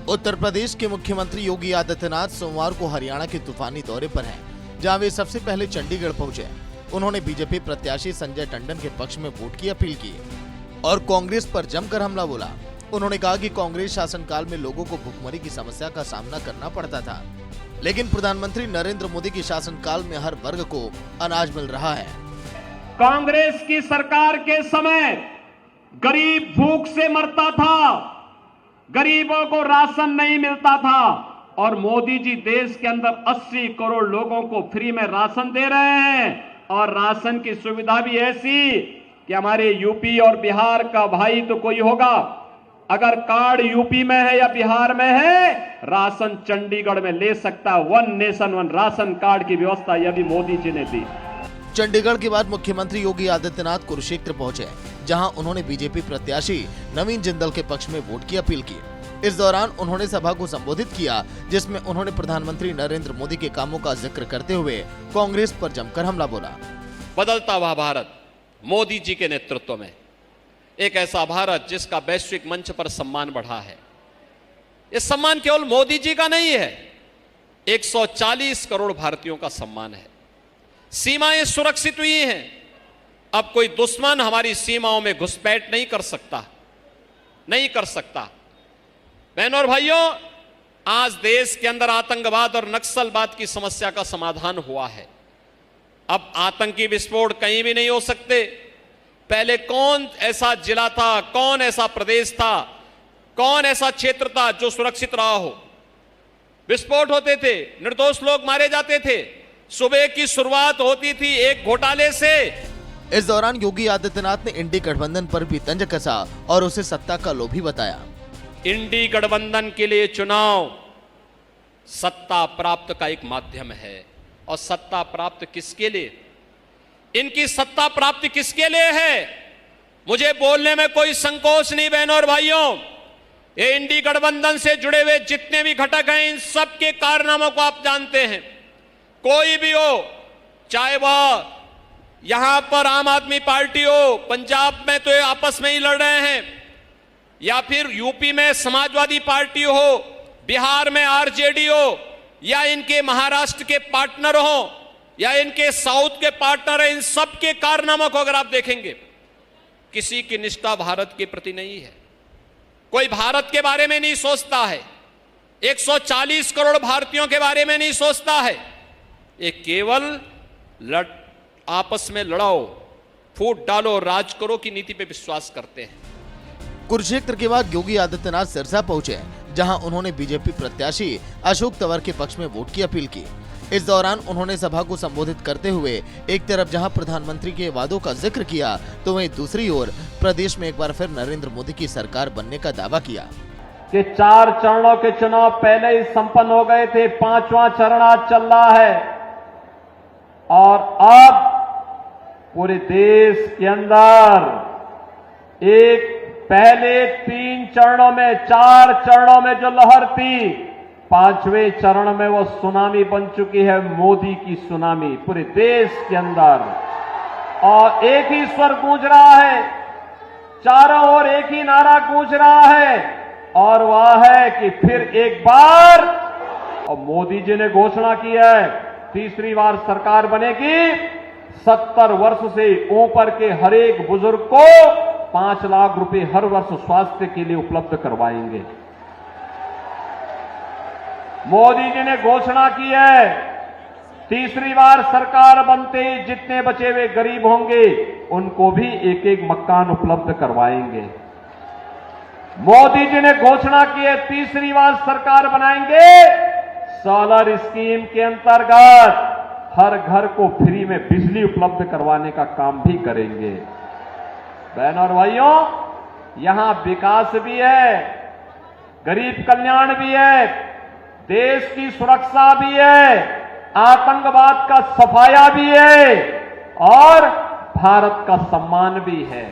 उत्तर प्रदेश के मुख्यमंत्री योगी आदित्यनाथ सोमवार को हरियाणा के तूफानी दौरे पर हैं, जहां वे सबसे पहले चंडीगढ़ पहुंचे। उन्होंने बीजेपी प्रत्याशी संजय टंडन के पक्ष में वोट की अपील की और कांग्रेस पर जमकर हमला बोला। उन्होंने कहा कि कांग्रेस शासनकाल में लोगों को भुखमरी की समस्या का सामना करना पड़ता था, लेकिन प्रधानमंत्री नरेंद्र मोदी के शासनकाल में हर वर्ग को अनाज मिल रहा है। कांग्रेस की सरकार के समय गरीब भूख से मरता था, गरीबों को राशन नहीं मिलता था और मोदी जी देश के अंदर 80 करोड़ लोगों को फ्री में राशन दे रहे हैं और राशन की सुविधा भी ऐसी कि हमारे यूपी और बिहार का भाई तो कोई होगा, अगर कार्ड यूपी में है या बिहार में है, राशन चंडीगढ़ में ले सकता। One nation one ration card की व्यवस्था यह भी मोदी जी ने दी। चंडीगढ़ के बाद मुख्यमंत्री योगी आदित्यनाथ कुरुक्षेत्र पहुंचे, जहां उन्होंने बीजेपी प्रत्याशी नवीन जिंदल के पक्ष में वोट की अपील की। इस दौरान उन्होंने सभा को संबोधित किया, जिसमें उन्होंने प्रधानमंत्री नरेंद्र मोदी के कामों का जिक्र करते हुए कांग्रेस पर जमकर हमला बोला। बदलता हुआ भारत मोदी जी के नेतृत्व में एक ऐसा भारत जिसका वैश्विक मंच पर सम्मान बढ़ा है। यह सम्मान केवल मोदी जी का नहीं है, 140 करोड़ भारतीयों का सम्मान है। सीमाएं सुरक्षित हुई हैं, अब कोई दुश्मन हमारी सीमाओं में घुसपैठ नहीं कर सकता। बहनों और भाइयों, आज देश के अंदर आतंकवाद और नक्सलवाद की समस्या का समाधान हुआ है। अब आतंकी विस्फोट कहीं भी नहीं हो सकते। पहले कौन ऐसा जिला था, कौन ऐसा प्रदेश था, कौन ऐसा क्षेत्र था जो सुरक्षित रहा हो? विस्फोट होते थे, निर्दोष लोग मारे जाते थे, सुबह की शुरुआत होती थी एक घोटाले से। इस दौरान योगी आदित्यनाथ ने इंडी गठबंधन पर भी तंज कसा और उसे सत्ता का लोभी बताया। इंडी गठबंधन के लिए चुनाव सत्ता प्राप्त का एक माध्यम है, और सत्ता प्राप्त किसके लिए? इनकी सत्ता प्राप्ति किसके लिए है? मुझे बोलने में कोई संकोच नहीं बहनों और भाइयों। ये इंडी गठबंधन से जुड़े हुए जितने भी घटक हैं, इन सब के कारनामों को आप जानते हैं। कोई भी हो, चाहे वह यहां पर आम आदमी पार्टी हो, पंजाब में तो ये आपस में ही लड़ रहे हैं, या फिर यूपी में समाजवादी पार्टी हो, बिहार में आरजेडी हो, या इनके महाराष्ट्र के पार्टनर हो, या इनके साउथ के पार्टनर हैं, इन सब के कारनामों को अगर आप देखेंगे, किसी की निष्ठा भारत के प्रति नहीं है। कोई भारत के बारे में नहीं सोचता है, 140 करोड़ भारतीयों के बारे में नहीं सोचता है। ये केवल आपस में लड़ाओ, फूट डालो, राज करो की नीति पे विश्वास करते हैं। कुरुक्षेत्र के बाद योगी आदित्यनाथ सिरसा पहुंचे, जहां उन्होंने बीजेपी प्रत्याशी अशोक तंवर के पक्ष में वोट की अपील की। इस दौरान उन्होंने सभा को संबोधित करते हुए एक तरफ जहां प्रधानमंत्री के वादों का जिक्र किया, तो वहीं दूसरी ओर प्रदेश में एक बार फिर नरेंद्र मोदी की सरकार बनने का दावा किया कि 4 चरणों के चुनाव पहले ही संपन्न हो गए थे, 5वां चरण आज चल रहा है और अब पूरे देश के अंदर एक पहले 3 चरणों में, 4 चरणों में जो लहर थी, 5वें चरण में वो सुनामी बन चुकी है, मोदी की सुनामी पूरे देश के अंदर। और एक ही स्वर गूंज रहा है, चारों ओर एक ही नारा गूंज रहा है, और वह है कि फिर एक बार, और मोदी जी ने घोषणा की है, तीसरी बार सरकार बनेगी। 70 वर्ष से ऊपर के हर एक बुजुर्ग को 5 लाख रुपए हर वर्ष स्वास्थ्य के लिए उपलब्ध करवाएंगे। मोदी जी ने घोषणा की है, तीसरी बार सरकार बनते ही जितने बचे हुए गरीब होंगे उनको भी एक एक मकान उपलब्ध करवाएंगे। मोदी जी ने घोषणा की है, तीसरी बार सरकार बनाएंगे, सोलर स्कीम के अंतर्गत हर घर को फ्री में बिजली उपलब्ध करवाने का काम भी करेंगे। बहनों और भाइयों, यहां विकास भी है, गरीब कल्याण भी है, देश की सुरक्षा भी है, आतंकवाद का सफाया भी है और भारत का सम्मान भी है।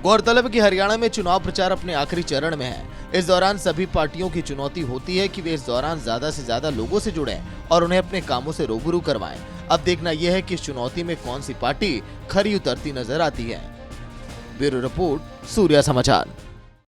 गौरतलब कि हरियाणा में चुनाव प्रचार अपने आखिरी चरण में है। इस दौरान सभी पार्टियों की चुनौती होती है कि वे इस दौरान ज्यादा से ज्यादा लोगों से जुड़ें और उन्हें अपने कामों से रूबरू करवाएं। अब देखना यह है कि इस चुनौती में कौन सी पार्टी खरी उतरती नजर आती है। ब्यूरो रिपोर्ट, सूर्या समाचार।